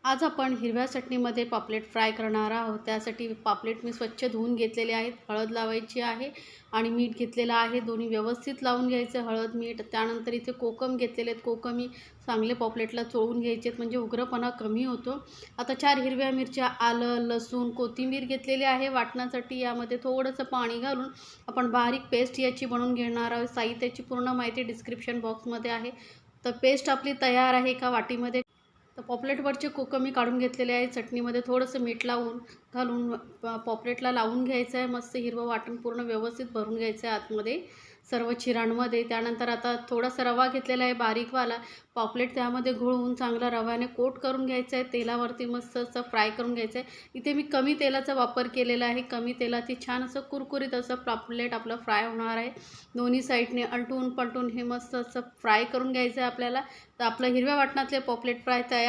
आज आपण हिरव्या चटणीमध्ये पापलेट फ्राय करणार आहोत। त्यासाठी पापलेट मी स्वच्छ धुवून घेतलेले आहेत। हळद लावायची आहे आणि मीठ घेतलेलं आहे। दोन्ही व्यवस्थित लावून घ्यायचं हळद मीठ। त्यानंतर इथे कोकम घेतलेले आहेत। कोकम ही चांगले पापलेटला चोळून घ्यायचे आहेत म्हणजे उग्रपणा कमी होतो। आता 4 हिरव्या मिरच्या, आलं, लसूण, कोथिंबीर घेतलेली आहे वाटण्यासाठी। यामध्ये थोडंसं पाणी घालून आपण बारीक पेस्ट याची बनवून घेणार आहोत। साहित्याची पूर्ण माहिती डिस्क्रिप्शन बॉक्समध्ये आहे। तर पेस्ट आपली तयार आहे एका वाटीमध्ये। तर पॉपलेटवरचे कोकम मी काढून घेतलेले आहे। चटणीमध्ये थोडंसं मीठ घालून पॉपलेटला लावून घ्यायचं आहे। मस्त हिरवं वाटण पूर्ण व्यवस्थित भरून घ्यायचं आहे आतमध्ये सर्व चिरांमध्ये। त्यानंतर आता थोडासा रवा घेतलेला आहे बारीकवाला। पॉपलेट त्यामध्ये घोळवून चांगला रव्याने कोट करून घ्यायचं आहे। तेलावरती मस्त असं फ्राय करून घ्यायचं आहे। इथे मी कमी तेलाचा वापर केलेला आहे। कमी तेलात छान असं कुरकुरीत असं पॉपलेट आपलं फ्राय होणार आहे। दोन्ही साईडने अलटून पलटून हे मस्त असं फ्राय करून घ्यायचं आहे आपल्याला। तर आपलं हिरव्या वाटणातले पॉपलेट फ्राय तयार